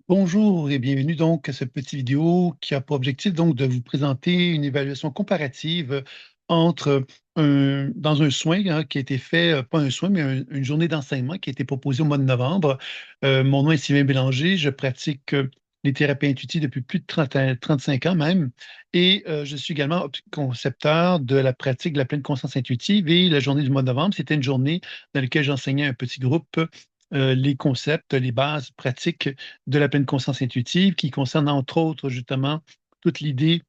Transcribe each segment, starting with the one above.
Bonjour et bienvenue donc à cette petite vidéo qui a pour objectif donc de vous présenter une évaluation comparative entre dans un soin qui a été fait, pas un soin, mais une journée d'enseignement qui a été proposée au mois de novembre. Mon nom est Sylvain Bélanger, je pratique les thérapies intuitives depuis plus de 35 ans même, et je suis également concepteur de la pratique de la pleine conscience intuitive. Et la journée du mois de novembre, c'était une journée dans laquelle j'enseignais à un petit groupe les concepts, les bases pratiques de la pleine conscience intuitive qui concerne entre autres justement toute l'idée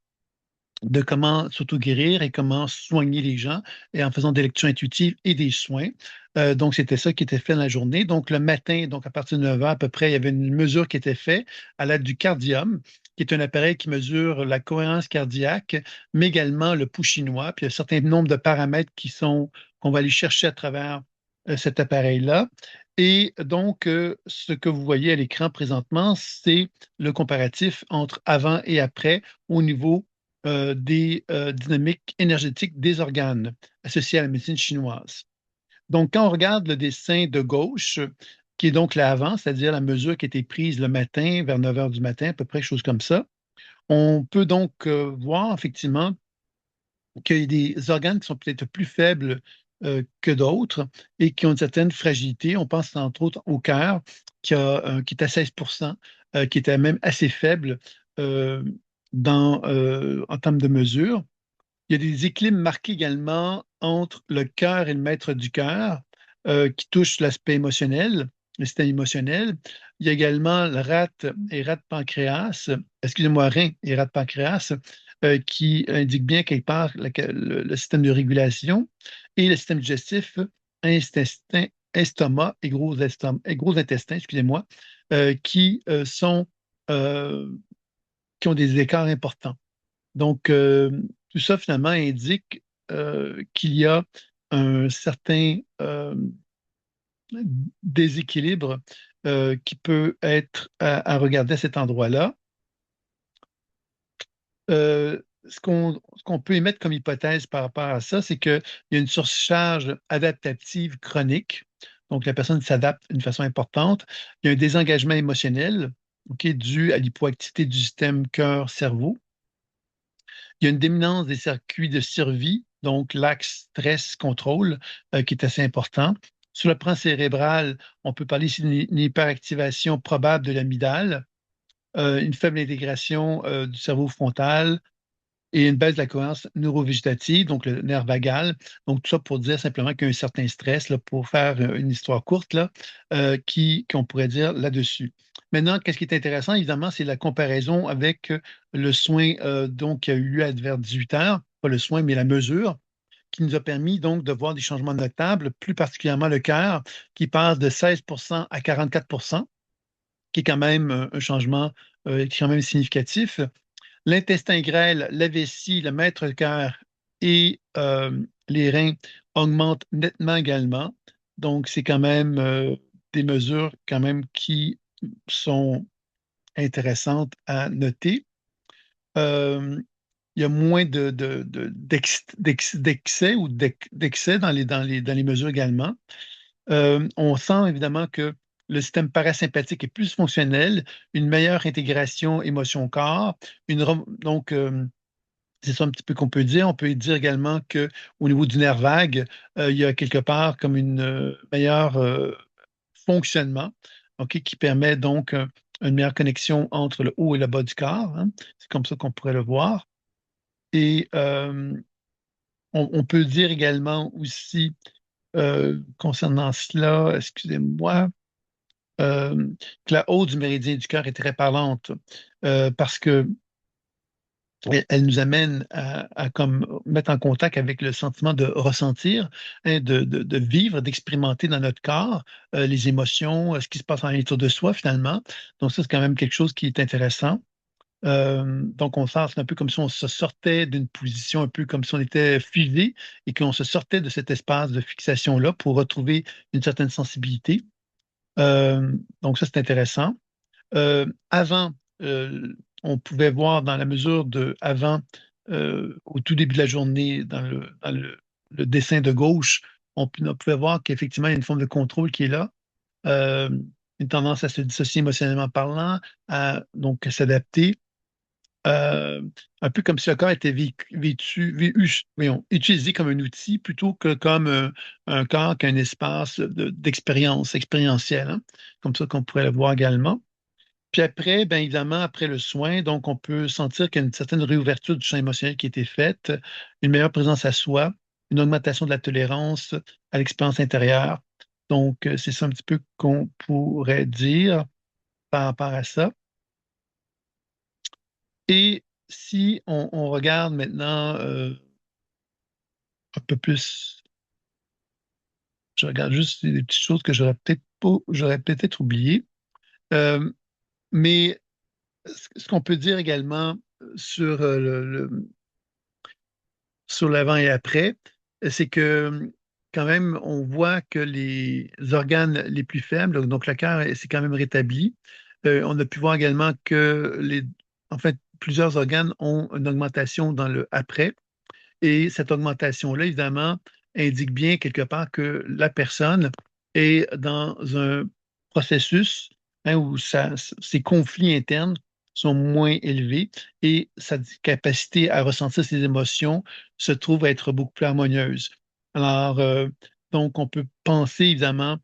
de comment s'auto-guérir et comment soigner les gens et en faisant des lectures intuitives et des soins. Donc, c'était ça qui était fait dans la journée. Donc, le matin, donc à partir de 9 h à peu près, il y avait une mesure qui était faite à l'aide du cardium, qui est un appareil qui mesure la cohérence cardiaque, mais également le pouls chinois. Puis, il y a un certain nombre de paramètres qu'on va aller chercher à travers cet appareil-là. Et donc, ce que vous voyez à l'écran présentement, c'est le comparatif entre avant et après au niveau des dynamiques énergétiques des organes associés à la médecine chinoise. Donc, quand on regarde le dessin de gauche, qui est donc l'avant, c'est-à-dire la mesure qui a été prise le matin, vers 9 h du matin, à peu près, chose comme ça, on peut donc voir effectivement qu'il y a des organes qui sont peut-être plus faibles que d'autres et qui ont une certaine fragilité. On pense entre autres au cœur, qui est à 16 qui était même assez faible euh, en termes de mesure. Il y a des équilibres marqués également entre le cœur et le maître du cœur, qui touchent l'aspect émotionnel, le système émotionnel. Il y a également le rate et rate pancréas, excusez-moi, rein et rate pancréas, qui indiquent bien quelque part le système de régulation et le système digestif, intestin, estomac et gros intestin, excusez-moi, qui euh, qui ont des écarts importants. Donc, tout ça finalement indique qu'il y a un certain déséquilibre qui peut être à regarder à cet endroit-là. Ce qu'on peut émettre comme hypothèse par rapport à ça, c'est qu'il y a une surcharge adaptative chronique. Donc, la personne s'adapte d'une façon importante. Il y a un désengagement émotionnel, OK, dû à l'hypoactivité du système cœur-cerveau. Il y a une dominance des circuits de survie, donc l'axe stress-contrôle, qui est assez important. Sur le plan cérébral, on peut parler ici d'une hyperactivation probable de l'amygdale, une faible intégration du cerveau frontal et une baisse de la cohérence neurovégétative, donc le nerf vagal. Donc, tout ça pour dire simplement qu'il y a un certain stress, là, pour faire une histoire courte, là, qu'on pourrait dire là-dessus. Maintenant, qu'est-ce qui est intéressant, évidemment, c'est la comparaison avec le soin donc, qui a eu lieu vers 18 heures, pas le soin, mais la mesure, qui nous a permis donc de voir des changements notables, plus particulièrement le cœur, qui passe de 16 à 44 qui est quand même un changement qui est quand même significatif. L'intestin grêle, la vessie, le maître-cœur et les reins augmentent nettement également. Donc, c'est quand même des mesures quand même qui sont intéressantes à noter. Euh, il y a moins d'excès ou d'excès dans les mesures également. On sent évidemment que le système parasympathique est plus fonctionnel, une meilleure intégration émotion-corps, donc c'est ça un petit peu qu'on peut dire. On peut dire également qu'au niveau du nerf vague, il y a quelque part comme une meilleure fonctionnement, OK, qui permet donc une meilleure connexion entre le haut et le bas du corps, hein. C'est comme ça qu'on pourrait le voir. Et on peut dire également aussi, concernant cela, excusez-moi, que la hausse du méridien du cœur est très parlante parce que elle nous amène à comme mettre en contact avec le sentiment de ressentir, hein, de vivre, d'expérimenter dans notre corps les émotions, ce qui se passe en l'intérieur de soi finalement. Donc ça, c'est quand même quelque chose qui est intéressant. Donc on sent, c'est un peu comme si on se sortait d'une position, un peu comme si on était figé et qu'on se sortait de cet espace de fixation-là pour retrouver une certaine sensibilité. Donc ça, c'est intéressant. Avant, on pouvait voir dans la mesure de avant, au tout début de la journée, le dessin de gauche, on pouvait voir qu'effectivement, il y a une forme de contrôle qui est là. Euh, une tendance à se dissocier émotionnellement parlant, donc à s'adapter, euh, un peu comme si le corps était voyons, utilisé comme un outil plutôt que comme un corps qu'un espace d'expérience expérientielle, hein, comme ça qu'on pourrait le voir également. Puis après, bien évidemment, après le soin, donc on peut sentir qu'il y a une certaine réouverture du champ émotionnel qui a été faite, une meilleure présence à soi, une augmentation de la tolérance à l'expérience intérieure. Donc, c'est ça un petit peu qu'on pourrait dire par rapport à ça. Et si on regarde maintenant un peu plus, je regarde juste des petites choses que j'aurais peut-être oubliées. Euh, mais ce qu'on peut dire également sur sur l'avant et après, c'est que quand même, on voit que les organes les plus faibles, donc le cœur s'est quand même rétabli. On a pu voir également que en fait, plusieurs organes ont une augmentation dans le après. Et cette augmentation-là, évidemment, indique bien quelque part que la personne est dans un processus, hein, où ses conflits internes sont moins élevés et sa capacité à ressentir ses émotions se trouve à être beaucoup plus harmonieuse. Alors, donc, on peut penser évidemment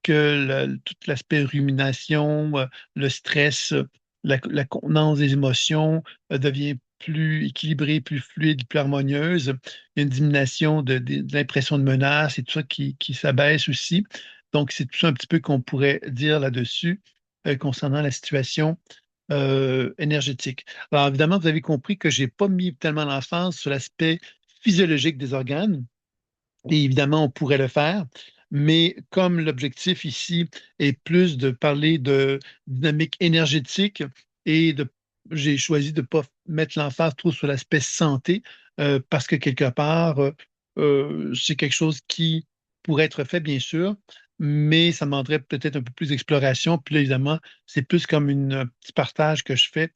que tout l'aspect rumination, le stress, la contenance des émotions devient plus équilibrée, plus fluide, plus harmonieuse. Il y a une diminution de l'impression de menace et tout ça qui s'abaisse aussi. Donc, c'est tout ça un petit peu qu'on pourrait dire là-dessus concernant la situation énergétique. Alors, évidemment, vous avez compris que je n'ai pas mis tellement l'emphase sur l'aspect physiologique des organes. Et évidemment, on pourrait le faire, mais comme l'objectif ici est plus de parler de dynamique énergétique et j'ai choisi de ne pas mettre l'emphase trop sur l'aspect santé parce que quelque part, c'est quelque chose qui pourrait être fait, bien sûr, mais ça demanderait peut-être un peu plus d'exploration. Puis là, évidemment, c'est plus comme un petit partage que je fais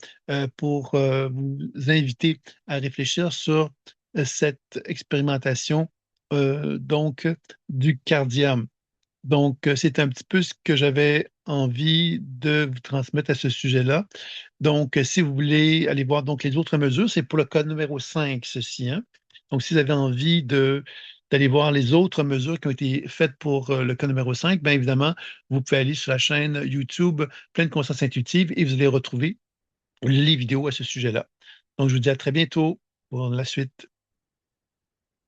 pour vous inviter à réfléchir sur cette expérimentation donc du cardium. Donc, c'est un petit peu ce que j'avais envie de vous transmettre à ce sujet-là. Donc, si vous voulez aller voir donc les autres mesures, c'est pour le code numéro 5, ceci, hein. Donc, si vous avez envie d'aller voir les autres mesures qui ont été faites pour le code numéro 5, bien évidemment, vous pouvez aller sur la chaîne YouTube Pleine Conscience Intuitive et vous allez retrouver les vidéos à ce sujet-là. Donc, je vous dis à très bientôt pour la suite.